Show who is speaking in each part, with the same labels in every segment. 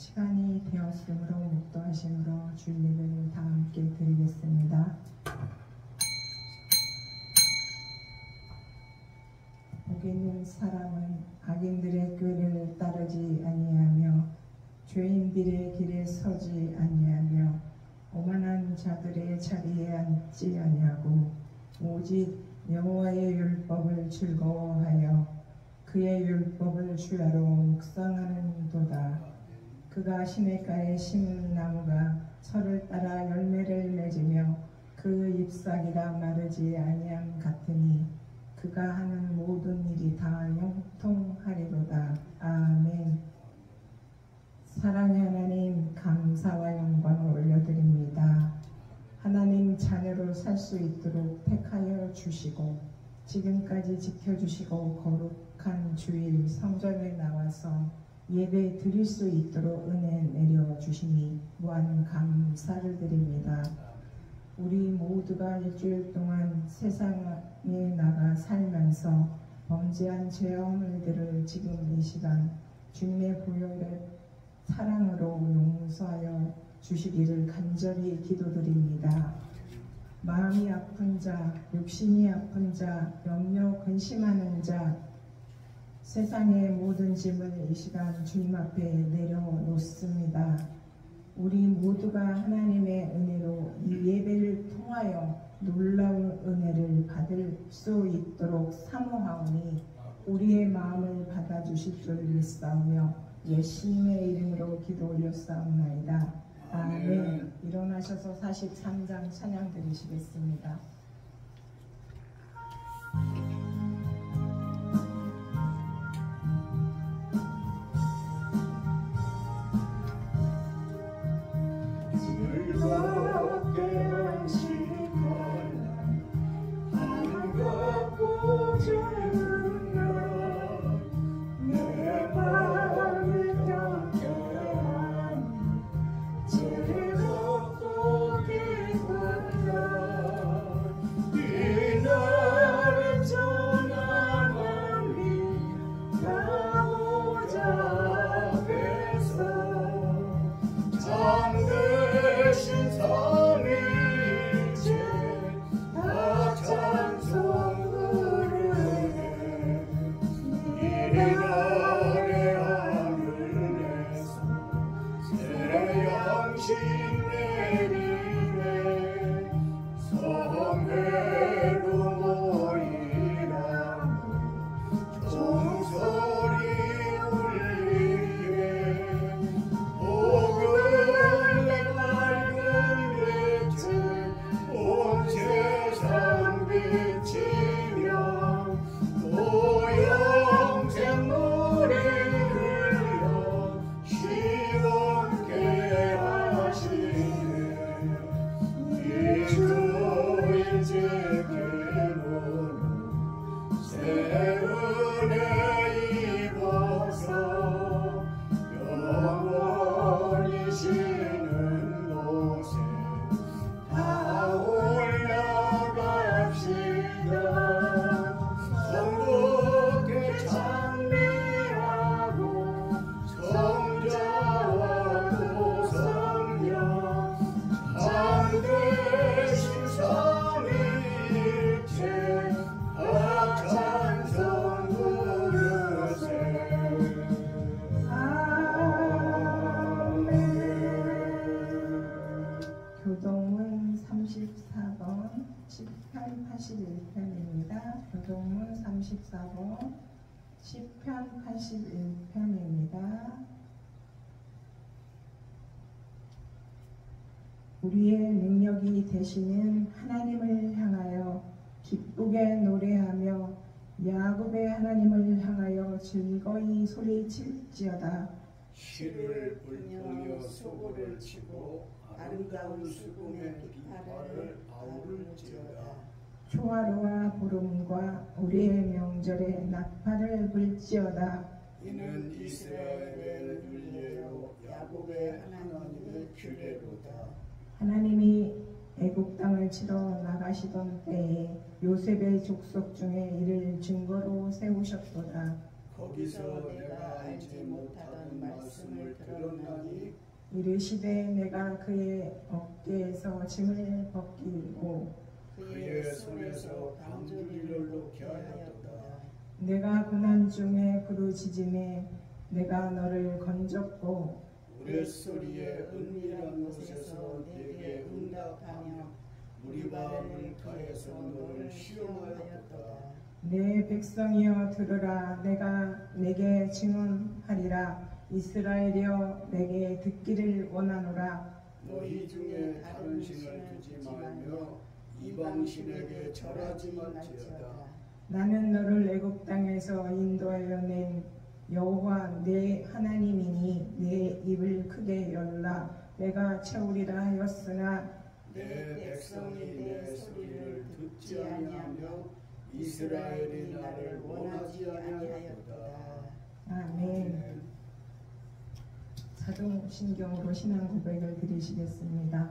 Speaker 1: 시간이 되었으므로 묵도하심으로 주일을 다 함께 드리겠습니다. 복 있는 사람은 악인들의 꾀를 따르지 아니하며 죄인들의 길에 서지 아니하며 오만한 자들의 자리에 앉지 아니하고 오직 여호와의 율법을 즐거워하여 그의 율법을 주야로 묵상하는도다. 그가 시냇가에 심은 나무가 철을 따라 열매를 맺으며 그 잎사귀가 마르지 아니함 같으니 그가 하는 모든 일이 다 형통하리로다. 아멘. 사랑의 하나님, 감사와 영광을 올려드립니다. 하나님 자녀로 살 수 있도록 택하여 주시고 지금까지 지켜주시고 거룩한 주일 성전에 나와서 예배 드릴 수 있도록 은혜 내려주시니 무한 감사를 드립니다. 우리 모두가 일주일 동안 세상에 나가 살면서 범죄한 죄와 허물들을 지금 이 시간 주님의 보혈의 사랑으로 용서하여 주시기를 간절히 기도드립니다. 마음이 아픈 자, 육신이 아픈 자, 염려 근심하는 자, 세상의 모든 짐을 이 시간 주님 앞에 내려놓습니다. 우리 모두가 하나님의 은혜로 이 예배를 통하여 놀라운 은혜를 받을 수 있도록 사모하오니 우리의 마음을 받아주실 줄 믿사오며 예수님의 이름으로 기도 올렸사옵나이다. 아멘. 일어나셔서 43장 찬양 드리시겠습니다.
Speaker 2: 즐겁게 안식하라 한갑고 즐거라 내 마음을 경계하니 즐겁고 기쁘라 이 날의 전함이 나오자 뵈서 참되신 삼위일체 다 찬송 부르네 이른 아래 하늘에서 새 양식 내리네 성회로 모이라고 종소리 울리네 복을 내 밝은 빛을 온 세상 비치며 또 영생물이 흘러 시원케 하시네 이 주일 지키는 새 은혜 입어서 영원히 쉬는 곳에 다 올라갑시다. 성부께 찬미하고 성자와 또 성령 참되신 삼위일체 다 찬송 부르세.
Speaker 1: 교동문 34번 10편 81편입니다. 교동문 34번 10편 81편입니다. 우리의 능력이 되시는 하나님을 향하여 기쁘게 노래하며 야곱의 하나님을 향하여 즐거이 소리칠지어다.
Speaker 2: 시를 불며 소고를 치고 아름다운 수금의 깃발을 아우를지어다.
Speaker 1: 초하루와 보름과 우리의 명절에 나팔을 불지어다.
Speaker 2: 이는 이스라엘의 윤례요 야곱의 하나님의 규례로다.
Speaker 1: 하나님이 애국 땅을 치러 나가시던 때에 요셉의 족속 중에 이를 증거로 세우셨도다.
Speaker 2: 거기서 내가 알지 못하던 말씀을 들었나니
Speaker 1: 이르시되 내가 그의 어깨에서 짐을 벗기고
Speaker 2: 그의 손에서 방주리를 놓게 하였도다.
Speaker 1: 내가 고난 중에 부르짖음에 내가 너를 건졌고
Speaker 2: 우레소리의 은밀한 곳에서 내게 응답하며 무리바 물가에서 너를 시험하였도다.
Speaker 1: 내 백성이여 들으라. 내가 내게 증언하리라. 이스라엘이여 내게 듣기를 원하노라.
Speaker 2: 너희 중에 다른 신을 두지 말며 이방신에게 절하지 말지어다.
Speaker 1: 나는 너를 애굽 땅에서 인도하여 낸 여호와 내 하나님이니 내 입을 크게 열라. 내가 채우리라 하였으나
Speaker 2: 내 백성이 내 소리를 듣지 아니하며 이스라엘이 나를 원하지 아니하였도다.
Speaker 1: 아멘. 사도신경으로 신앙 고백을 드리시겠습니다.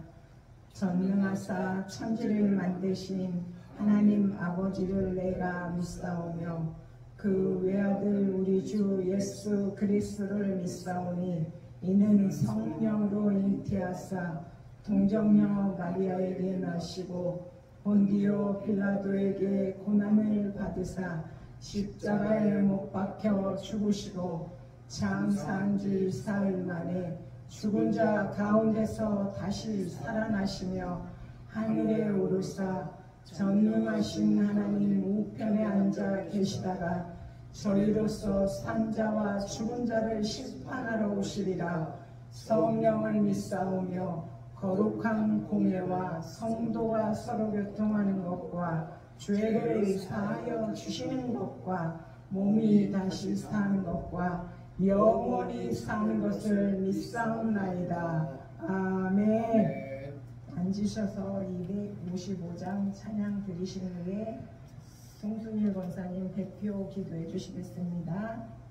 Speaker 1: 전능하사 천지를 만드신 하나님 아버지를 내가 믿사오며 그 외아들 우리 주 예수 그리스도를 믿사오니 이는 성령으로 잉태하사 동정녀 마리아에게 나시고 본디오 빌라도에게 고난을 받으사 십자가에 못 박혀 죽으시고 장사한 지 사흘 만에 죽은 자 가운데서 다시 살아나시며 하늘에 오르사 전능하신 하나님 우편에 앉아 계시다가 저희로서 산자와 죽은 자를 심판하러 오시리라. 성령을 믿사오며 거룩한 공예와 성도가 서로 교통하는 것과 죄를 사하여 주시는 것과 몸이 다시 사는 것과 영원히 사는 것을 믿사옵나이다. 아멘. 앉으셔서 255장 찬양 드리신 후에 송순일 권사님 대표 기도해 주시겠습니다.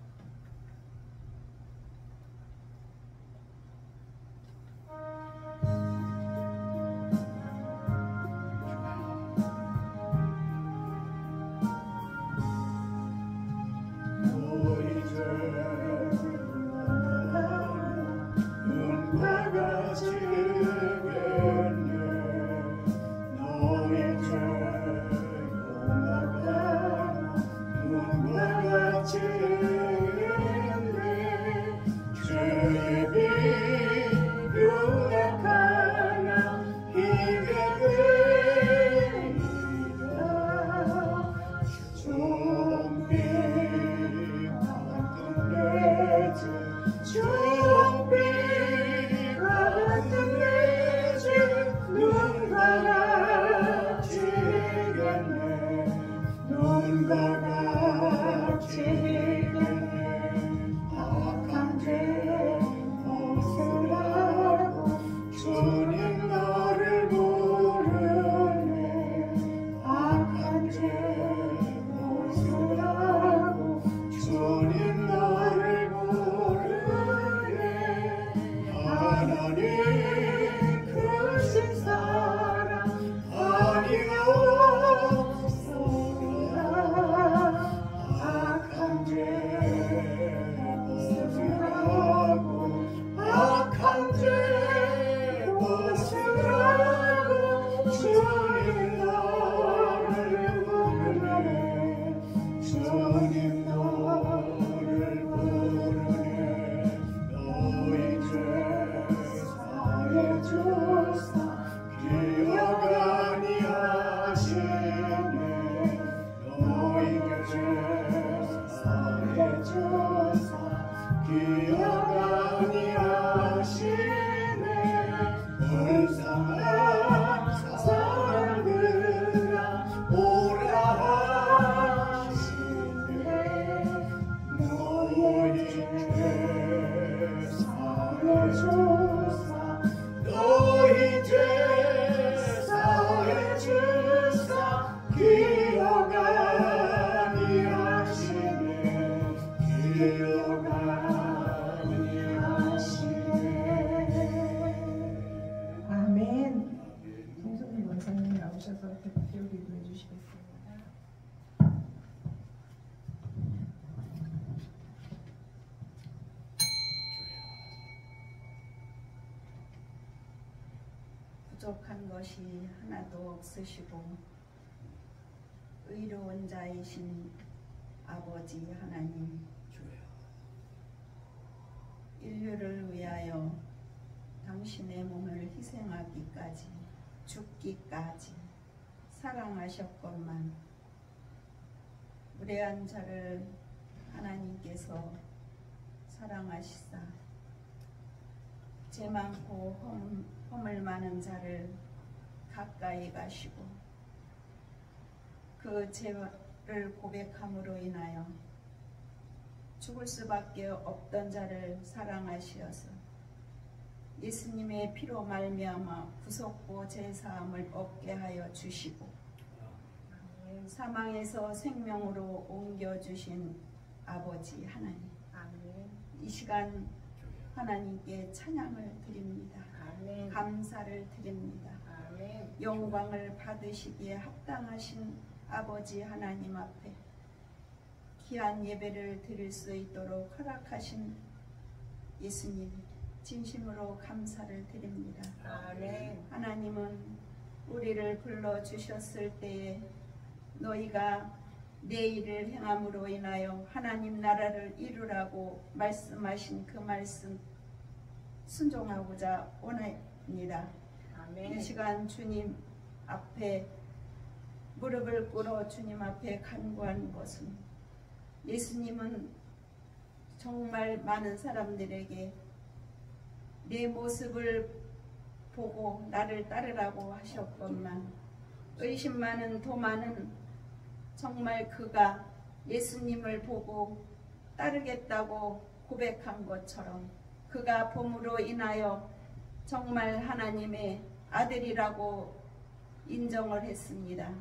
Speaker 3: 부족한 것이 하나도 없으시고 의로운 자이신 아버지 하나님, 인류를 위하여 당신의 몸을 희생하기까지, 죽기까지 사랑하셨건만 무례한 자를 하나님께서 사랑하시사 죄 많고 허물 많은 자를 가까이 가시고 그 죄를 고백함으로 인하여 죽을 수밖에 없던 자를 사랑하시어서 예수님의 피로 말미암아 구속고 제사함을 얻게 하여 주시고 사망에서 생명으로 옮겨주신 아버지 하나님, 이 시간 하나님께 찬양을 드립니다. 감사를 드립니다. 영광을 받으시기에 합당하신 아버지 하나님 앞에 귀한 예배를 드릴 수 있도록 허락하신 예수님, 진심으로 감사를 드립니다. 하나님은 우리를 불러주셨을 때에 너희가 내 일을 행함으로 인하여 하나님 나라를 이루라고 말씀하신 그 말씀 순종하고자 원합니다. 이 시간 주님 앞에 무릎을 꿇어 주님 앞에 간구하는 것은, 예수님은 정말 많은 사람들에게 내 모습을 보고 나를 따르라고 하셨건만 의심 많은 도마는 정말 그가 예수님을 보고 따르겠다고 고백한 것처럼 그가 봄으로 인하여 정말 하나님의 아들이라고 인정을 했습니다.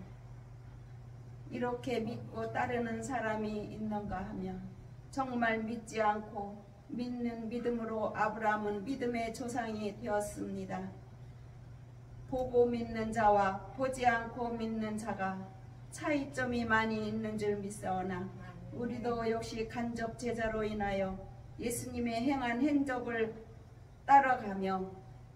Speaker 3: 이렇게 믿고 따르는 사람이 있는가 하면 정말 믿지 않고 믿는 믿음으로 아브라함은 믿음의 조상이 되었습니다. 보고 믿는 자와 보지 않고 믿는 자가 차이점이 많이 있는 줄 믿사오나 우리도 역시 간접 제자로 인하여 예수님의 행한 행적을 따라가며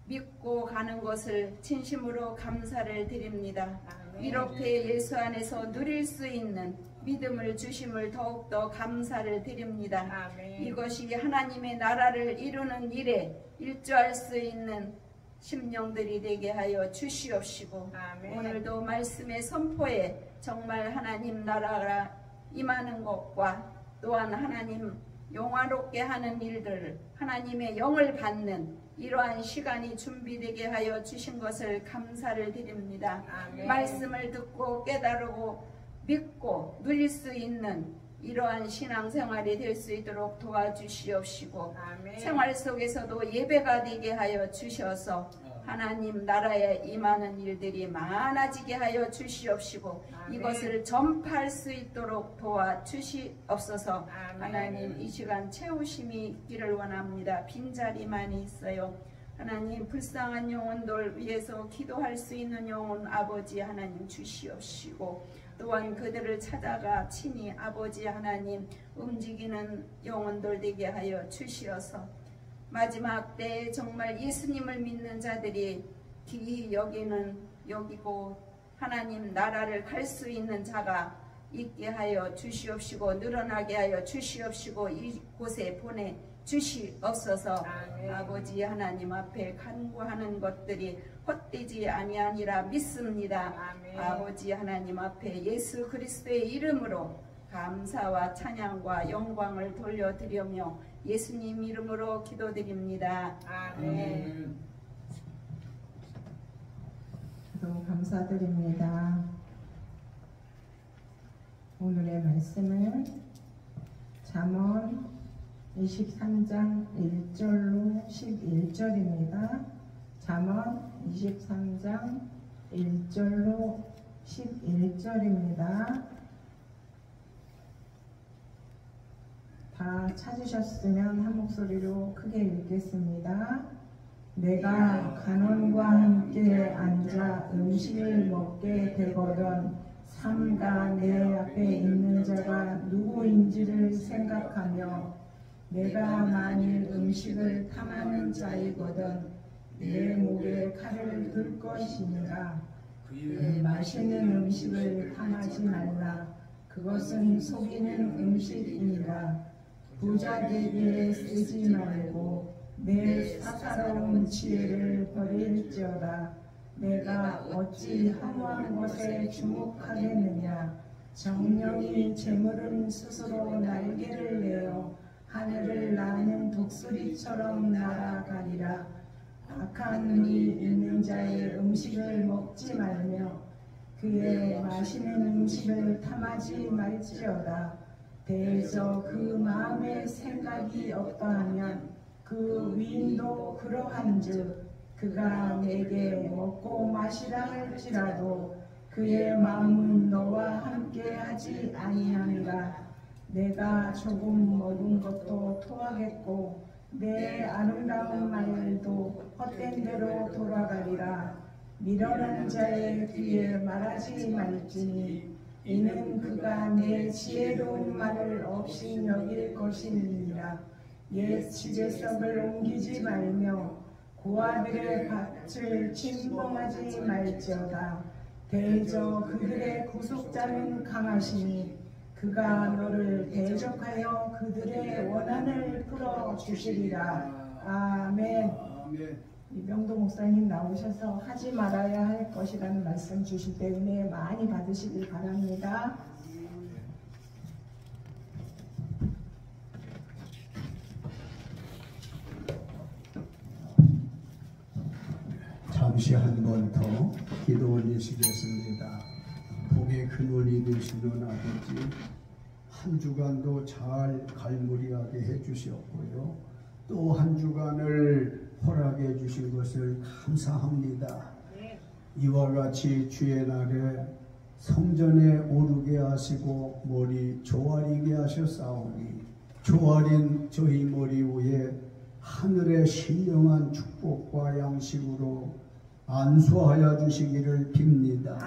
Speaker 3: 믿고 가는 것을 진심으로 감사를 드립니다. 이렇게 예수 안에서 누릴 수 있는 믿음을 주심을 더욱더 감사를 드립니다. 이것이 하나님의 나라를 이루는 일에 일조할 수 있는 심령들이 되게 하여 주시옵시고 오늘도 말씀의 선포에 정말 하나님 나라가 임하는 것과 또한 하나님 영화롭게 하는 일들을 하나님의 영을 받는 이러한 시간이 준비되게 하여 주신 것을 감사를 드립니다. 말씀을 듣고 깨달고 믿고 누릴 수 있는 이러한 신앙생활이 될 수 있도록 도와주시옵시고 생활 속에서도 예배가 되게 하여 주셔서 하나님 나라에 임하는 일들이 많아지게 하여 주시옵시고 이것을 전파할 수 있도록 도와주시옵소서. 하나님 이 시간 채우심이 있기를 원합니다. 빈자리 많이 있어요. 하나님 불쌍한 영혼들 위해서 기도할 수 있는 영혼 아버지 하나님 주시옵시고 또한 그들을 찾아가 친히 아버지 하나님 움직이는 영혼들 되게 하여 주시어서 마지막 때에 정말 예수님을 믿는 자들이 귀히 여기고 하나님 나라를 갈 수 있는 자가 있게 하여 주시옵시고 늘어나게 하여 주시옵시고 이곳에 보내 주시옵소서. 아버지 하나님 앞에 간구하는 것들이 헛되지 아니하니라 믿습니다. 아버지 하나님 앞에 예수 그리스도의 이름으로 감사와 찬양과 영광을 돌려드리며 예수님 이름으로 기도드립니다. 아멘.
Speaker 1: 기도 감사드립니다. 오늘의 말씀은 잠언 23장 1절로 11절입니다. 잠언 23장 1절로 11절입니다. 다 찾으셨으면 한 목소리로 크게 읽겠습니다. 내가 간원과 함께 앉아 음식을 먹게 되거든 삼가 내 앞에 있는 자가 누구인지를 생각하며 내가 만일 음식을 탐하는 자이거든 내 목에 칼을 들 것이니라. 그의 맛있는 음식을 탐하지 말라. 그것은 속이는 음식이니라. 부자 되기에 쓰지 말고 내 사사로운 지혜를 버릴지어다. 내가 어찌 허무한 것에 주목하겠느냐. 정령이 재물은 스스로 날개를 내어 하늘을 나는 독수리처럼 날아가리라. 악한 눈이 있는 자의 음식을 먹지 말며 그의 마시는 음식을 탐하지 말지어다. 대저 그 마음에 생각이 없다하면 그 위인도 그러한즉 그가 내게 먹고 마시라 할지라도 그의 마음은 너와 함께하지 아니하니라. 내가 조금 먹은 것도 토하겠고 내 아름다운 말도 헛된 대로 돌아가리라. 미련한 자의 귀에 말하지 말지니 이는 그가 내 지혜로운 말을 없이 여길 것이니라. 옛 지배석을 옮기지 말며 고아들의 밭을 침범하지 말지어다. 대저 그들의 구속자는 강하시니 그가 너를 대적하여 그들의 원한을 풀어주시리라. 아멘. 이병도 목사님 나오셔서 하지 말아야 할 것이라는 말씀 주실 때 은혜 많이 받으시길 바랍니다.
Speaker 2: 잠시 한 번 더 기도 올리시겠습니다. 복의 근원이 되시는 아버지, 한 주간도 잘 갈무리하게 해주셨고요. 또 한 주간을 허락해 주신 것을 감사합니다. 이와 같이 주의 날에 성전에 오르게 하시고 머리 조아리게 하셨사오니 조아린 저희 머리 위에 하늘의 신령한 축복과 양식으로 안수하여 주시기를 빕니다.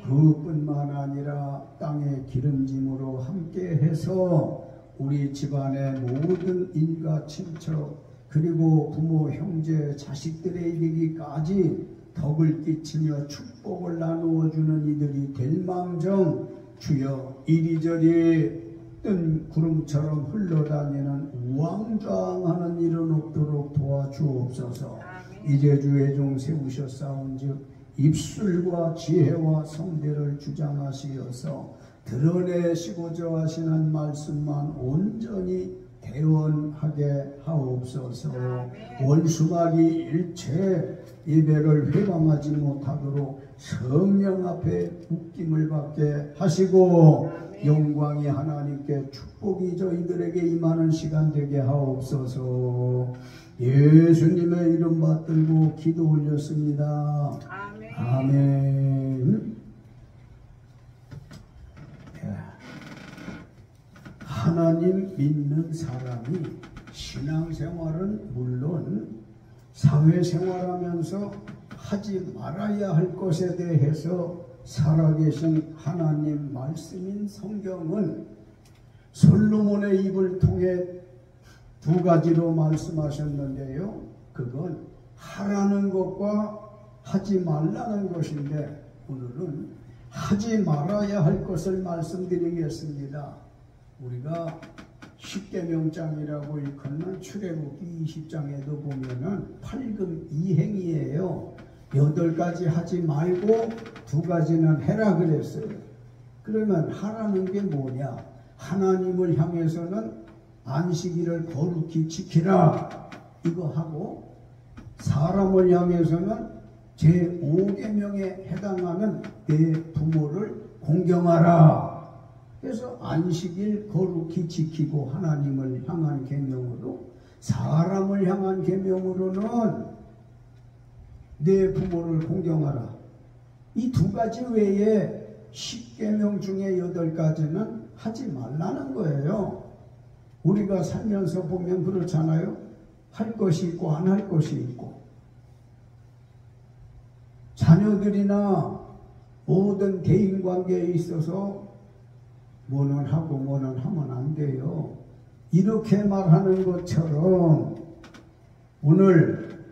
Speaker 2: 그뿐만 아니라 땅의 기름짐으로 함께해서 우리 집안의 모든 일가 친척 그리고 부모 형제 자식들에 이르기까지 덕을 끼치며 축복을 나누어 주는 이들이 될 망정 주여 이리저리 뜬 구름처럼 흘러다니는 우왕좌왕하는 일은 없도록 도와주옵소서. 이제 주의 종 세우셨사온즉 입술과 지혜와 성대를 주장하시어서 드러내시고자 하시는 말씀만 온전히 대언하게 하옵소서. 원수막이 일체 예배를 회방하지 못하도록 성령 앞에 묶임을 받게 하시고 영광이 하나님께 축복이 저희들에게 임하는 시간 되게 하옵소서. 예수님의 이름 받들고 기도 올렸습니다. 아멘. 아멘. 하나님 믿는 사람이 신앙생활은 물론 사회생활하면서 하지 말아야 할 것에 대해서 살아계신 하나님 말씀인 성경은 솔로몬의 입을 통해 두 가지로 말씀하셨는데요. 그건 하라는 것과 하지 말라는 것인데 오늘은 하지 말아야 할 것을 말씀드리겠습니다. 우리가 십계명장이라고 일컫는 출애굽기 20장에도 보면은 8금 2행이에요. 8가지 하지 말고 2가지는 해라 그랬어요. 그러면 하라는 게 뭐냐? 하나님을 향해서는 안식일을 거룩히 지키라 이거 하고, 사람을 향해서는 제5계명에 해당하는 내 부모를 공경하라. 그래서 안식일 거룩히 지키고 하나님을 향한 계명으로, 사람을 향한 계명으로는 내 부모를 공경하라. 이 2가지 외에 10계명 중에 8가지는 하지 말라는 거예요. 우리가 살면서 보면 그렇잖아요. 할 것이 있고 안 할 것이 있고, 자녀들이나 모든 대인관계에 있어서 뭐는 하고 뭐는 하면 안 돼요. 이렇게 말하는 것처럼 오늘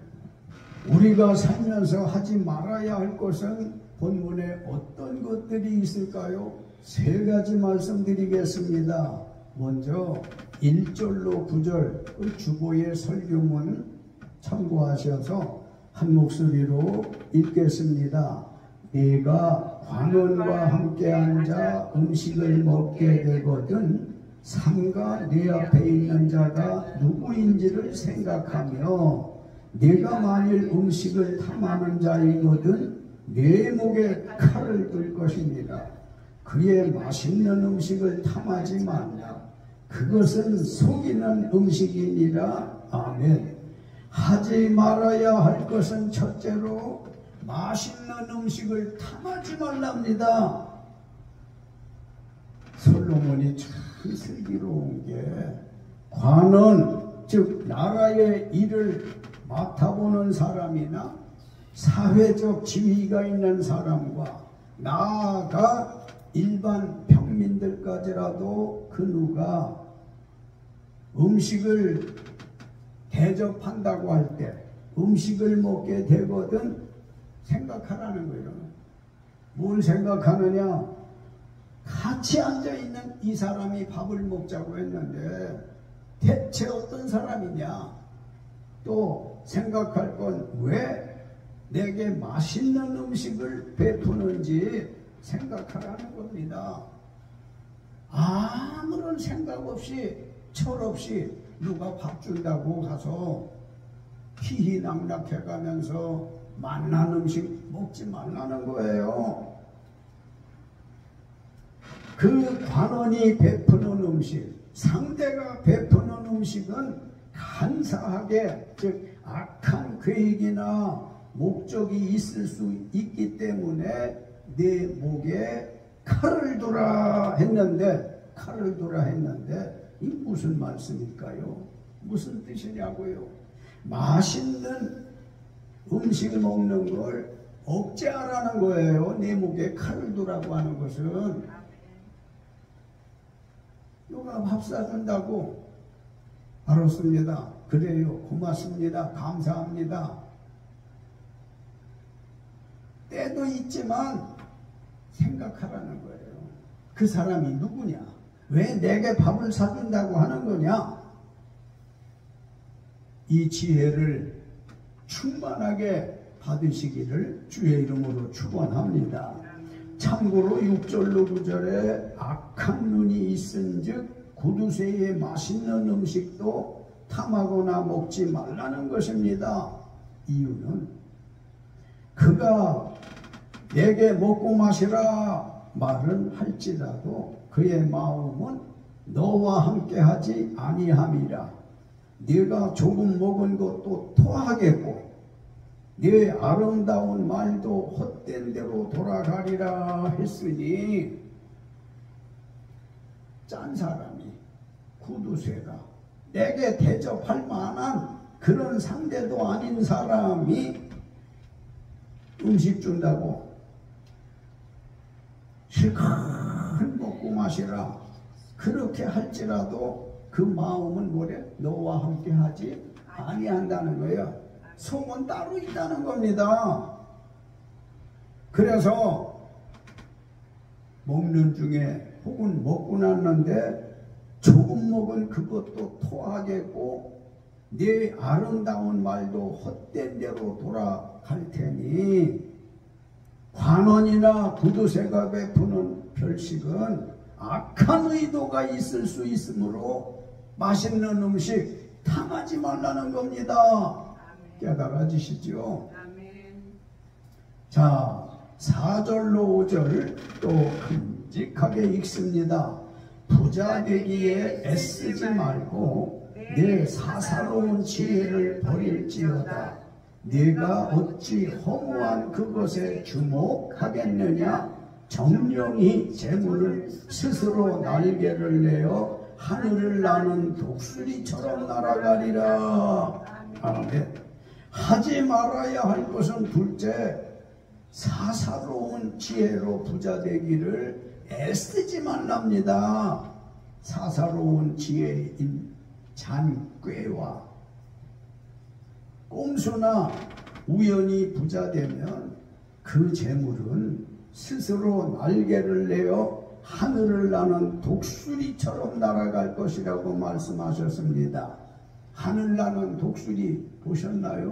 Speaker 2: 우리가 살면서 하지 말아야 할 것은 본문에 어떤 것들이 있을까요? 세 가지 말씀드리겠습니다. 먼저 1절로 9절 주보의 설교문 참고하셔서 한 목소리로 읽겠습니다. 내가 관원과 함께 앉아 음식을 먹게 되거든 삼가 내 앞에 있는 자가 누구인지를 생각하며 내가 만일 음식을 탐하는 자이거든 내 목에 칼을 둘 것이니라. 그의 맛있는 음식을 탐하지 말라. 그것은 속이는 음식이니라. 아멘. 하지 말아야 할 것은 첫째로 맛있는 음식을 탐하지 말랍니다. 솔로몬이 참 슬기로운 게 관원, 즉 나라의 일을 맡아보는 사람이나 사회적 지위가 있는 사람과 나아가 일반 평민들까지라도 그 누가 음식을 대접한다고 할 때 음식을 먹게 되거든 생각하라는 거예요. 뭘 생각하느냐? 같이 앉아있는 이 사람이 밥을 먹자고 했는데 대체 어떤 사람이냐? 또 생각할 건 왜 내게 맛있는 음식을 베푸는지 생각하라는 겁니다. 아무런 생각 없이 철없이 누가 밥 준다고 가서 희희낙낙해가면서 맛난 음식 먹지 말라는 거예요. 그 관원이 베푸는 음식, 상대가 베푸는 음식은 간사하게, 즉 악한 계획이나 목적이 있을 수 있기 때문에 내 목에 칼을 두라 했는데 이 무슨 말씀일까요? 무슨 뜻이냐고요? 맛있는 음식 먹는 걸 억제하라는 거예요. 내 목에 칼을 두라고 하는 것은. 누가 밥 사준다고 알았습니다. 그래요. 고맙습니다. 감사합니다. 때도 있지만 생각하라는 거예요. 그 사람이 누구냐? 왜 내게 밥을 사준다고 하는 거냐? 이 지혜를 충만하게 받으시기를 주의 이름으로 축원합니다. 참고로 6절로 9절에 악한 눈이 있은즉 구두쇠의 맛있는 음식도 탐하거나 먹지 말라는 것입니다. 이유는 그가 내게 먹고 마시라 말은 할지라도 그의 마음은 너와 함께하지 아니함이라. 네가 조금 먹은 것도 토하겠고 네 아름다운 말도 헛된 대로 돌아가리라 했으니, 짠 사람이 구두쇠가 내게 대접할 만한 그런 상대도 아닌 사람이 음식 준다고 실컷 먹고 마시라 그렇게 할지라도 그 마음은 뭐래? 너와 함께 하지 아니한다는 거예요. 속은 따로 있다는 겁니다. 그래서 먹는 중에 혹은 먹고 났는데 조금 먹은 그것도 토하겠고 네 아름다운 말도 헛된 대로 돌아갈 테니, 관원이나 구두쇠가 베푸는 별식은 악한 의도가 있을 수 있으므로 맛있는 음식 탐하지 말라는 겁니다. 깨달아지시죠? 자, 4절로 5절 또 큼직하게 읽습니다. 부자 되기에 애쓰지 말고 내 사사로운 지혜를 버릴지어다. 네가 어찌 허무한 그것에 주목하겠느냐? 정령이 재물을 스스로 날개를 내어 하늘을 나는 독수리처럼 날아가리라. 아멘. 하지 말아야 할 것은 둘째, 사사로운 지혜로 부자 되기를 애쓰지 말랍니다. 사사로운 지혜인 잔꾀와 꼼수나 우연히 부자 되면 그 재물은 스스로 날개를 내어 하늘을 나는 독수리처럼 날아갈 것이라고 말씀하셨습니다. 하늘 나는 독수리 보셨나요?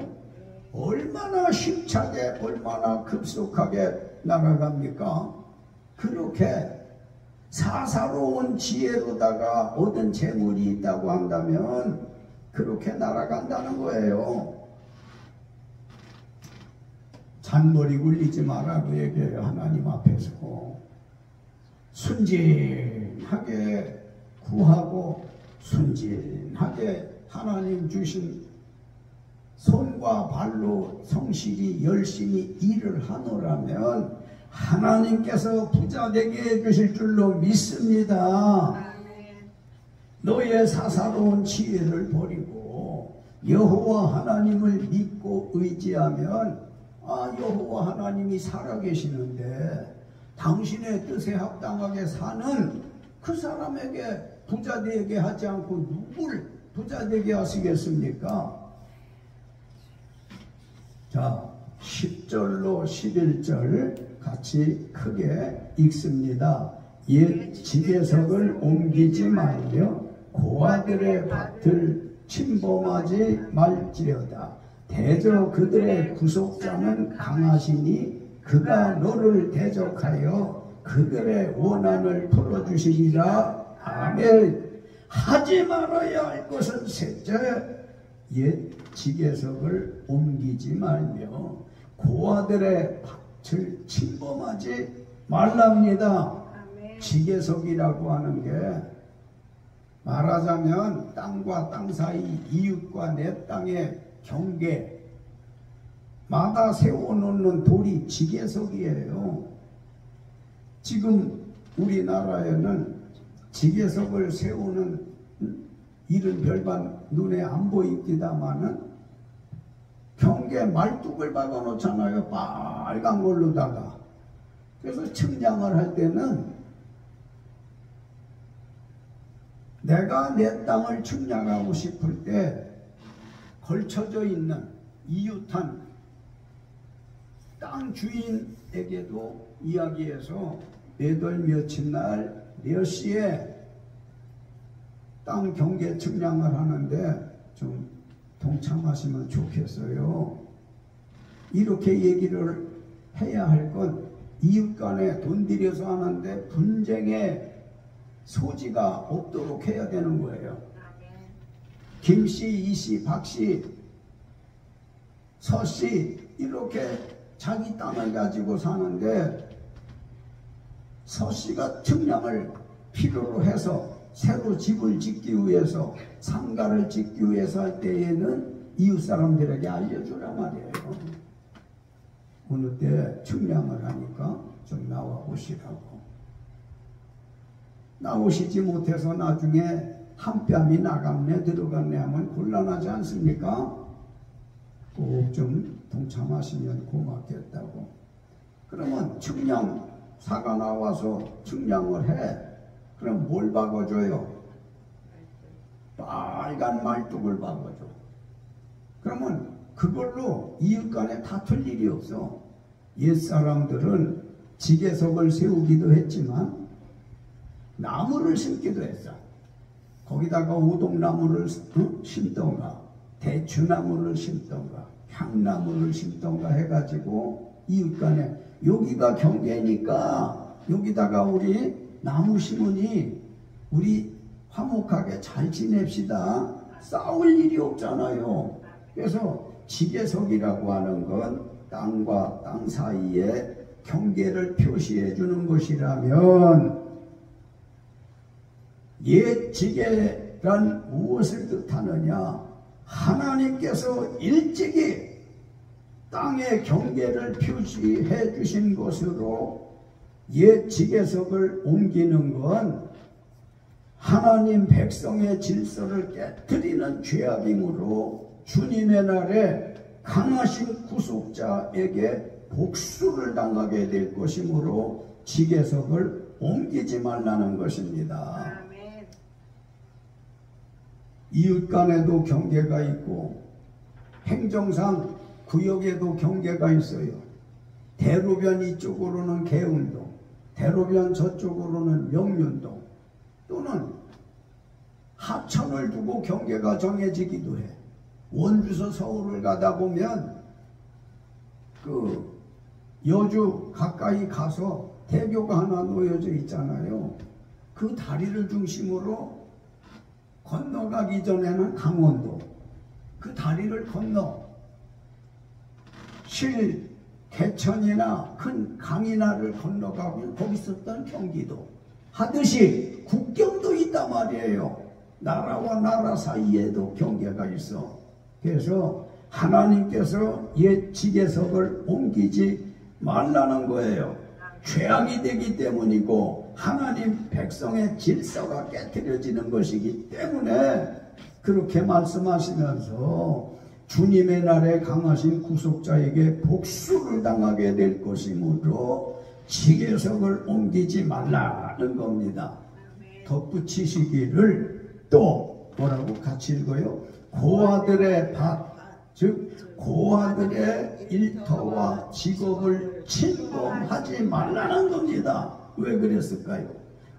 Speaker 2: 얼마나 힘차게 얼마나 급속하게 날아갑니까? 그렇게 사사로운 지혜로다가 얻은 재물이 있다고 한다면 그렇게 날아간다는 거예요. 잔머리 굴리지 말라고 얘기해요. 하나님 앞에서 순진하게 구하고 순진하게 하나님 주신 손과 발로 성실히 열심히 일을 하노라면 하나님께서 부자 되게 해주실 줄로 믿습니다. 너의 사사로운 지혜를 버리고 여호와 하나님을 믿고 의지하면 여호와 하나님이 살아계시는데 당신의 뜻에 합당하게 사는 그 사람에게 부자 되게 하지 않고 누굴 부자 되게 하시겠습니까? 자, 10절로 11절 같이 크게 읽습니다. 옛 지게석을 옮기지 말며 고아들의 밭을 침범하지 말지어다. 대저 그들의 구속자는 강하시니 그가 너를 대적하여 그들의 원한을 풀어주시리라. 아멘. 하지 말아야 할 것은 셋째, 옛 지게석을 옮기지 말며 고아들의 밭을 침범하지 말랍니다. 지게석이라고 하는 게 말하자면 땅과 땅 사이 이웃과 내 땅의 경계마다 세워놓는 돌이 지게석이에요. 지금 우리나라에는 지게석을 세우는 일은 별반 눈에 안 보입니다마는 경계 말뚝을 박아놓잖아요. 빨간 걸로다가. 그래서 측량을 할 때는 내가 내 땅을 측량하고 싶을 때 걸쳐져 있는 이웃한 땅 주인에게도 이야기해서 몇 월 며칠 날 몇 시에 땅 경계 측량을 하는데 좀 동참하시면 좋겠어요. 이렇게 얘기를 해야 할 건 이웃 간에 돈 들여서 하는데 분쟁의 소지가 없도록 해야 되는 거예요. 김씨, 이씨, 박씨, 서씨 이렇게 자기 땅을 가지고 사는데 서씨가 측량을 필요로 해서 새로 집을 짓기 위해서 상가를 짓기 위해서 할 때에는 이웃 사람들에게 알려주란 말이에요. 어느 때 측량을 하니까 좀 나와 보시라고. 나오시지 못해서 나중에 한 뺨이 나갔네 들어갔네 하면 곤란하지 않습니까? 꼭 좀 동참하시면 고맙겠다고. 그러면 측량사가 나와서 측량을 해. 그럼 뭘 박아줘요? 빨간 말뚝을 박아줘. 그러면 그걸로 이웃 간에 다툴 일이 없어. 옛사람들은 지게석을 세우기도 했지만 나무를 심기도 했어. 거기다가 오동나무를 심던가 대추나무를 심던가 향나무를 심던가 해가지고 이웃 간에 여기가 경계니까 여기다가 우리 나무 심으니 우리 화목하게 잘 지냅시다. 싸울 일이 없잖아요. 그래서 지게석이라고 하는 건 땅과 땅 사이에 경계를 표시해 주는 것이라면 옛 지게란 무엇을 뜻하느냐? 하나님께서 일찍이 땅의 경계를 표시해 주신 것으로 옛 지게석을 옮기는 건 하나님 백성의 질서를 깨뜨리는 죄악이므로 주님의 날에 강하신 구속자에게 복수를 당하게 될 것이므로 지게석을 옮기지 말라는 것입니다. 이웃 간에도 경계가 있고 행정상 구역에도 경계가 있어요. 대로변 이쪽으로는 계운동, 대로변 저쪽으로는 명륜동, 또는 하천을 두고 경계가 정해지기도 해. 원주에서 서울을 가다 보면 그 여주 가까이 가서 대교가 하나 놓여져 있잖아요. 그 다리를 중심으로 건너가기 전에는 강원도, 그 다리를 건너 개천이나 큰 강이나를 건너가면 거기 있었던 경기도 하듯이 국경도 있단 말이에요. 나라와 나라 사이에도 경계가 있어. 그래서 하나님께서 옛 지계석을 옮기지 말라는 거예요. 죄악이 되기 때문이고 하나님 백성의 질서가 깨트려지는 것이기 때문에 그렇게 말씀하시면서 주님의 날에 강하신 구속자에게 복수를 당하게 될 것이므로 지계석을 옮기지 말라는 겁니다. 덧붙이시기를 또 뭐라고 같이 읽어요? 고아들의 밭, 즉 고아들의 일터와 직업을 침범하지 말라는 겁니다. 왜 그랬을까요?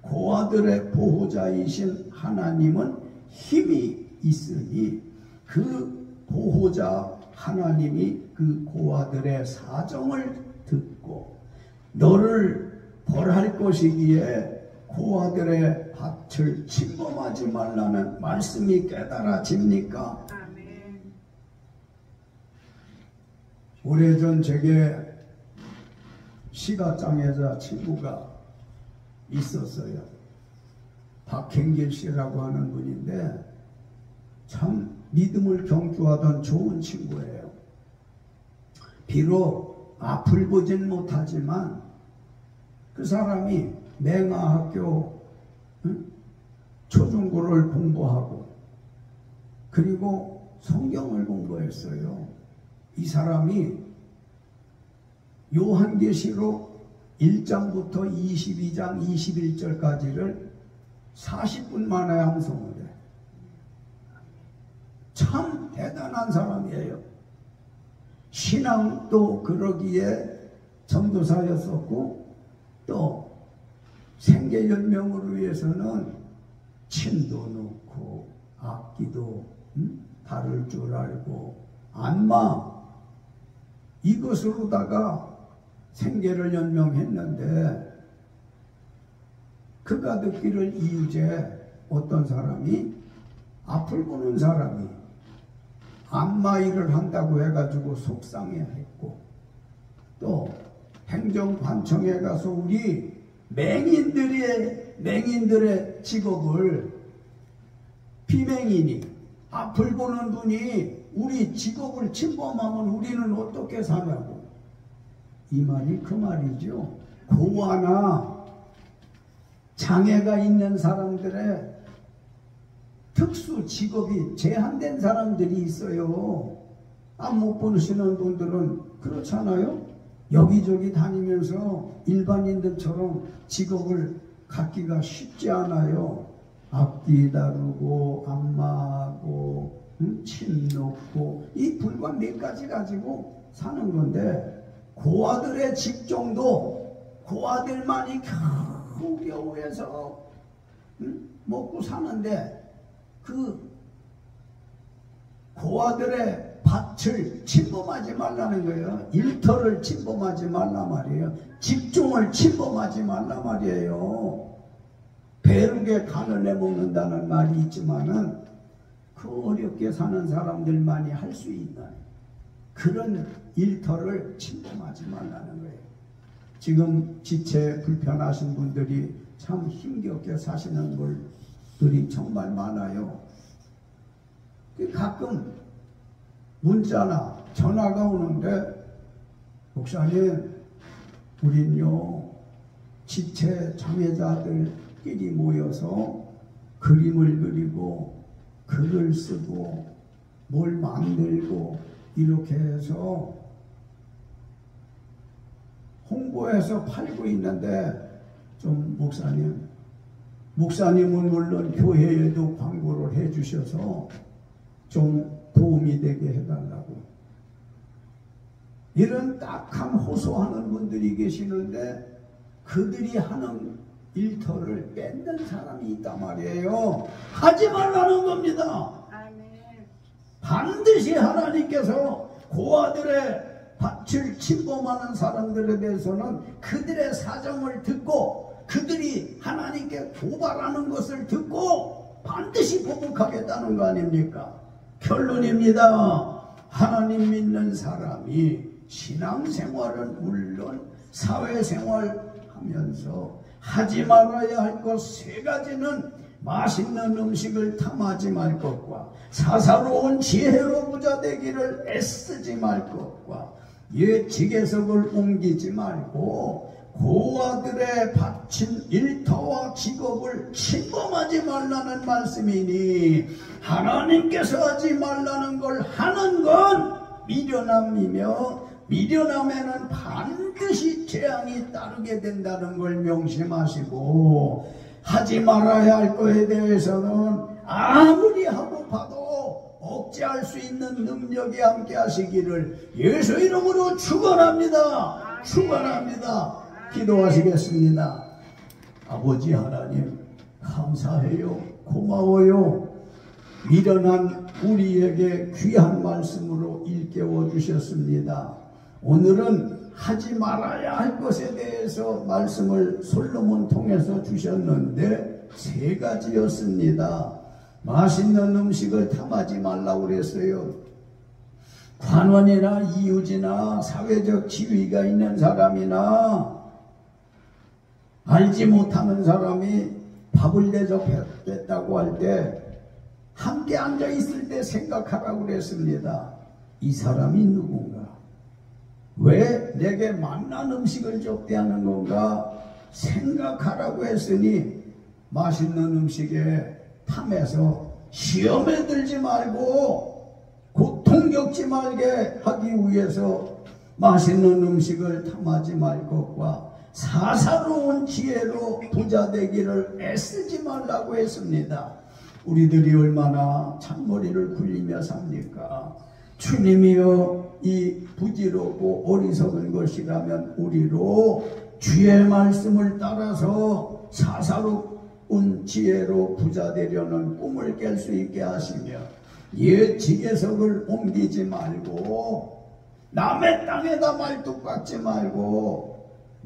Speaker 2: 고아들의 보호자이신 하나님은 힘이 있으니 그 보호자 하나님이 그 고아들의 사정을 듣고 너를 벌할 것이기에 고아들의 밭을 침범하지 말라는 말씀이 깨달아집니까?
Speaker 3: 아멘.
Speaker 2: 오래전 제게 시각장애자 친구가 있었어요. 박행길 씨라고 하는 분인데 참 믿음을 경주하던 좋은 친구예요. 비록 앞을 보진 못하지만 그 사람이 맹아학교 초중고를 공부하고 그리고 성경을 공부했어요. 이 사람이 요한계시록 1장부터 22장 21절까지를 40분 만에 암송을 해. 참 대단한 사람이에요. 신앙도 그러기에 전도사였었고 또 생계연명을 위해서는 침도 넣고 악기도 다룰 줄 알고 안마 이것으로다가 생계를 연명했는데 그가 듣기를 이유제 어떤 사람이 앞을 보는 사람이 안마 일을 한다고 해가지고 속상해했고 또 행정관청에 가서 우리 맹인들의 직업을 비맹인이 앞을 보는 분이 우리 직업을 침범하면 우리는 어떻게 사냐고. 이 말이 그 말이죠. 고아나 장애가 있는 사람들의 특수 직업이 제한된 사람들이 있어요. 안 못 보시는 분들은 그렇잖아요. 여기저기 다니면서 일반인들처럼 직업을 갖기가 쉽지 않아요. 악기 다루고 안마하고 침 놓고 이 불과 몇 가지 가지고 사는 건데 고아들의 직종도 고아들만이 겨우 해서 먹고 사는데 그 고아들의 밭을 침범하지 말라는 거예요. 일터를 침범하지 말라 말이에요. 직종을 침범하지 말라 말이에요. 배룩에 간을 내먹는다는 말이 있지만은 그 어렵게 사는 사람들만이 할 수 있는 그런 일터를 침범하지 말라는 거예요. 지금 지체 불편하신 분들이 참 힘겹게 사시는 분들이 정말 많아요. 가끔 문자나 전화가 오는데 목사님 우린요 지체 장애자들끼리 모여서 그림을 그리고 글을 쓰고 뭘 만들고 이렇게 해서 홍보해서 팔고 있는데 좀 목사님은 물론 교회에도 광고를 해주셔서 좀 도움이 되게 해달라고. 이런 딱한 호소하는 분들이 계시는데 그들이 하는 일터를 뺏는 사람이 있단 말이에요. 하지 말라는 겁니다.
Speaker 3: 아멘.
Speaker 2: 반드시 하나님께서 고아들의 밭을 침범하는 사람들에 대해서는 그들의 사정을 듣고 그들이 하나님께 고발하는 것을 듣고 반드시 보복하겠다는 거 아닙니까? 결론입니다. 하나님 믿는 사람이 신앙생활은 물론 사회생활하면서 하지 말아야 할 것 세 가지는 맛있는 음식을 탐하지 말 것과 사사로운 지혜로 부자 되기를 애쓰지 말 것과 옛 지계석을 옮기지 말고 고아들의 바친 일터와 직업을 침범하지 말라는 말씀이니 하나님께서 하지 말라는 걸 하는 건 미련함이며 미련함에는 반드시 재앙이 따르게 된다는 걸 명심하시고 하지 말아야 할 것에 대해서는 아무리 하고 봐도 억제할 수 있는 능력이 함께 하시기를 예수 이름으로 축원합니다. 축원합니다. 기도하시겠습니다. 아버지 하나님 감사해요. 고마워요. 미련한 우리에게 귀한 말씀으로 일깨워 주셨습니다. 오늘은 하지 말아야 할 것에 대해서 말씀을 솔로몬 통해서 주셨는데 세 가지였습니다. 맛있는 음식을 탐하지 말라고 그랬어요. 관원이나 이웃이나 사회적 지위가 있는 사람이나 알지 못하는 사람이 밥을 대접했다고 할 때 함께 앉아 있을 때 생각하라고 그랬습니다. 이 사람이 누군가? 왜 내게 맛난 음식을 접대하는 건가? 생각하라고 했으니 맛있는 음식에 탐해서 시험에 들지 말고 고통 겪지 말게 하기 위해서 맛있는 음식을 탐하지 말 것과 사사로운 지혜로 부자 되기를 애쓰지 말라고 했습니다. 우리들이 얼마나 잔머리를 굴리며 삽니까? 주님이여 이 부지럽고 어리석은 것이라면 우리로 주의 말씀을 따라서 사사로운 지혜로 부자 되려는 꿈을 깰 수 있게 하시며 옛 지계석을 옮기지 말고 남의 땅에다 말뚝 박지 말고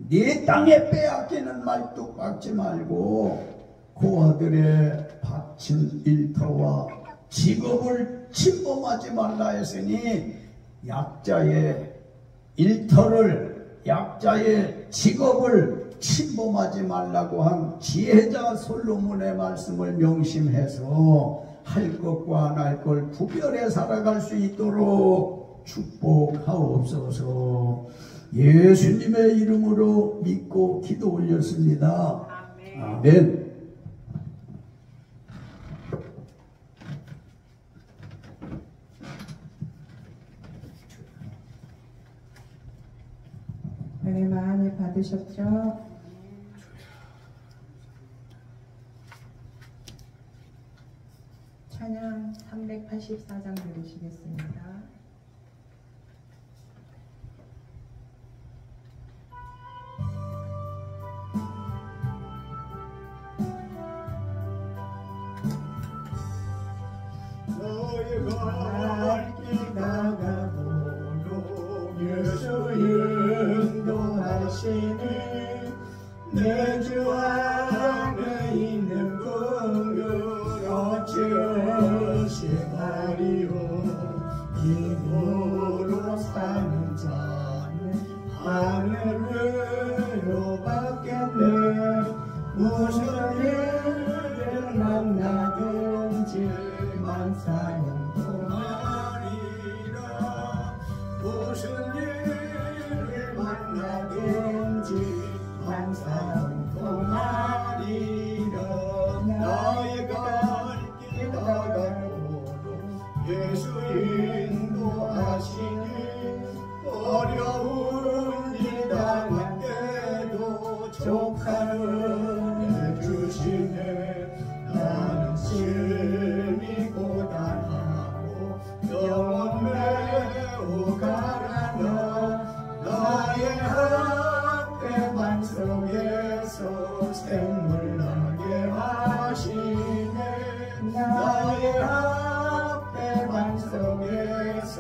Speaker 2: 네 땅에 빼앗기는 말뚝 박지 말고 고아들의 바친 일터와 직업을 침범하지 말라 했으니 약자의 일터를 약자의 직업을 침범하지 말라고 한 지혜자 솔로몬의 말씀을 명심해서 할 것과 안 할 걸 구별해 살아갈 수 있도록 축복하옵소서. 예수님의 이름으로 믿고 기도 올렸습니다. 아멘.
Speaker 1: 은혜 많이 받으셨죠? 찬양 384장 들으시겠습니다.
Speaker 4: 너희가 길 나가도록 예수 인도하시니 내 주 안에 있는 긍휼 어찌하리요. 힘으로 사는 자는 하늘을 받겠네. 무슨 일을 만나든지 만사는 동안이라. 무슨 일을 만나든지 만사는 동안이라. 나의 갈 길 가다오로 예수 인도하시니 어려운 일 당할 때도 족하는 해주시네. 나는 심히 고단하고 영혼 매우 가난하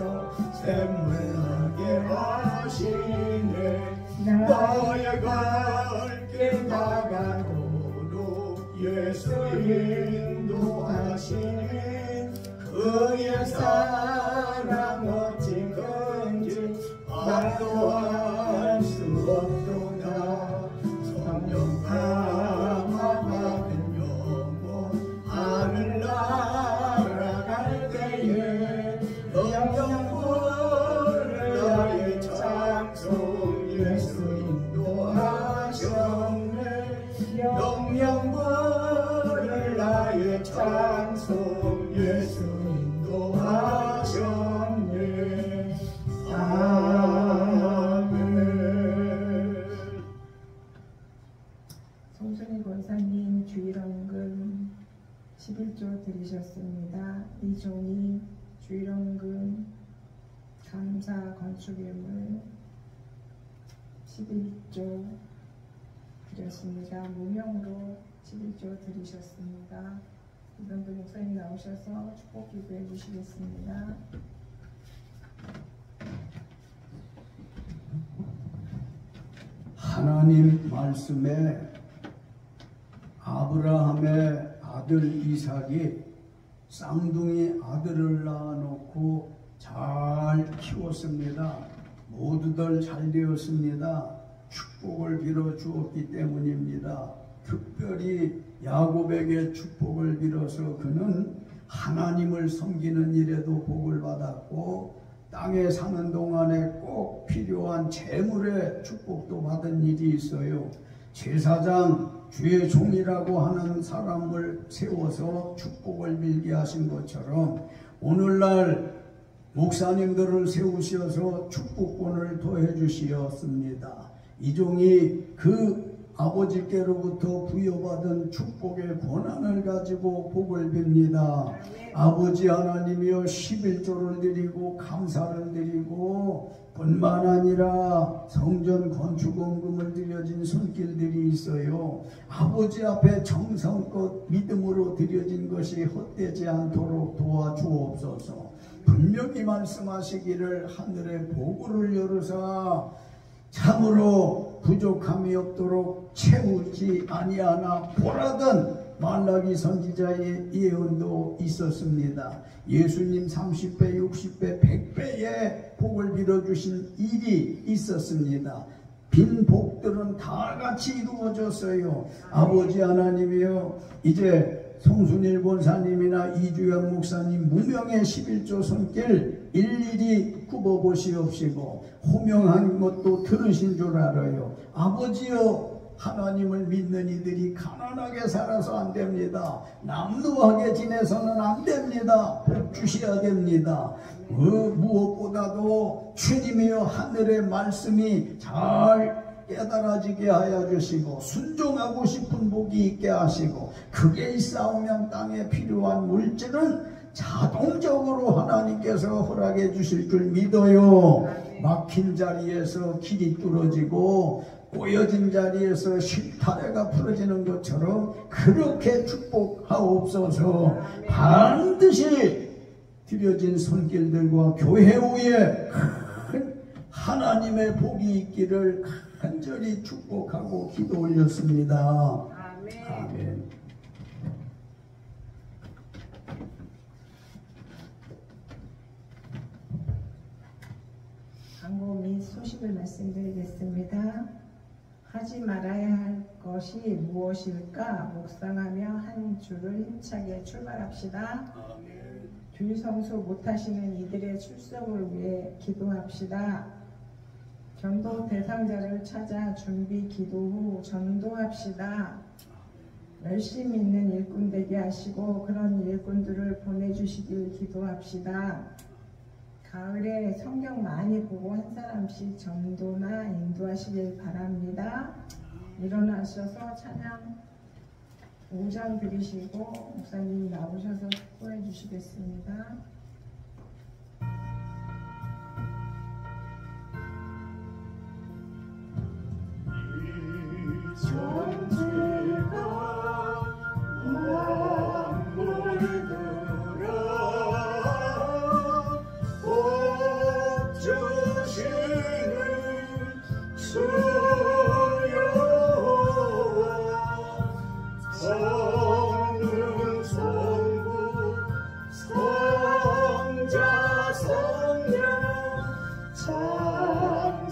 Speaker 1: 주옵소서.
Speaker 4: 샘물나게 하시네. 나의 갈길 나가도록 예수 인도하시네. 그의 사랑 어찌 큰지 말도 할 수 없도다. 성령 감화 받은 영혼 하늘 날아갈 때에 영영불을 나의 장소 예수 인도하셨네. 영영불을 나의 장소 예수 인도하셨네. 아멘.
Speaker 1: 송순희 권사님 주일원금 11조 드리셨습니다. 이 종이 주일원금 감사 건축예물 11조 드렸습니다. 무명으로 11조 드리셨습니다. 이병도 목사님 나오셔서 축복 기도해 주시겠습니다.
Speaker 2: 하나님 말씀에 아브라함의 아들 이삭이 쌍둥이 아들을 낳아놓고 잘 키웠습니다. 모두들 잘 되었습니다. 축복을 빌어 주었기 때문입니다. 특별히 야곱에게 축복을 빌어서 그는 하나님을 섬기는 일에도 복을 받았고 땅에 사는 동안에 꼭 필요한 재물의 축복도 받은 일이 있어요. 제사장 주의 종이라고 하는 사람을 세워서 축복을 빌게 하신 것처럼 오늘날 목사님들을 세우셔서 축복권을 더해 주시었습니다. 이 종이 그 아버지께로부터 부여받은 축복의 권한을 가지고 복을 빕니다. 아버지 하나님이여 11조를 드리고 감사를 드리고 뿐만 아니라 성전 건축원금을 드려진 손길들이 있어요. 아버지 앞에 정성껏 믿음으로 드려진 것이 헛되지 않도록 도와주옵소서. 분명히 말씀하시기를 하늘의 보고를 열으사 참으로 부족함이 없도록 채우지 아니하나 보라던 말라기 선지자의 예언도 있었습니다. 예수님 30배, 60배, 100배의 복을 빌어주신 일이 있었습니다. 빈 복들은 다 같이 이루어졌어요. 아버지 하나님이여, 이제 송순일 권사님이나 이주연 목사님 무명의 11조 손길 일일이 굽어보시옵시고 호명한 것도 들으신 줄 알아요. 아버지여, 하나님을 믿는 이들이 가난하게 살아서 안 됩니다. 남루하게 지내서는 안 됩니다. 복 주셔야 됩니다. 무엇보다도 주님이여 하늘의 말씀이 잘 깨달아지게 하여 주시고 순종하고 싶은 복이 있게 하시고 그게 있사오면 땅에 필요한 물질은 자동적으로 하나님께서 허락해 주실 줄 믿어요. 막힌 자리에서 길이 뚫어지고 꼬여진 자리에서 실타래가 풀어지는 것처럼 그렇게 축복하옵소서. 반드시 드려진 손길들과 교회 후에 큰 하나님의 복이 있기를 간절히 축복하고 기도 올렸습니다.
Speaker 3: 아멘.
Speaker 2: 아멘.
Speaker 1: 광고 및 소식을 말씀드리겠습니다. 하지 말아야 할 것이 무엇일까 묵상하며 한 주를 힘차게 출발합시다. 주일 성수 못하시는 이들의 출석을 위해 기도합시다. 전도 대상자를 찾아 준비 기도 후 전도합시다. 열심히 있는 일꾼 되게 하시고 그런 일꾼들을 보내주시길 기도합시다. 가을에 성경 많이 보고 한 사람씩 전도나 인도하시길 바랍니다. 일어나셔서 찬양 5장 드리시고 목사님 나오셔서 축복해 주시겠습니다.
Speaker 4: 만물들아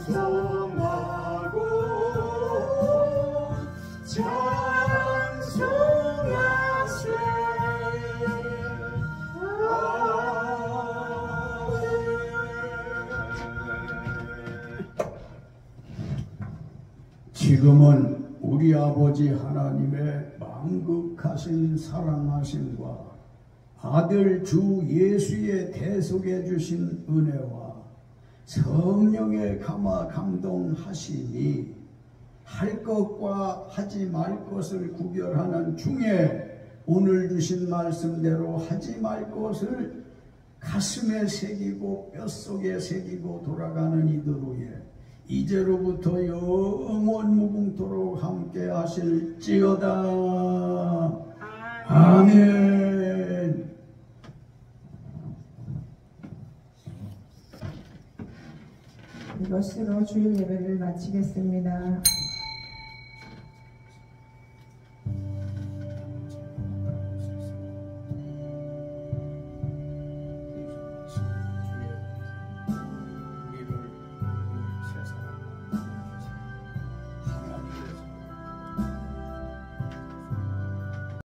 Speaker 4: 찬송하고 찬송하세
Speaker 2: 지금은 우리 아버지 하나님의 만극하신 사랑하심과 아들 주 예수의 대속해 주신 은혜와 성령의 감화 감동하심이 할 것과 하지 말 것을 구별하는 중에 오늘 주신 말씀대로 하지 말 것을 가슴에 새기고 뼛속에 새기고 돌아가는 이들로에 이제로부터 영원 무궁토록 함께 하실지어다. 아멘.
Speaker 1: 이것으로 주일 예배를 마치겠습니다.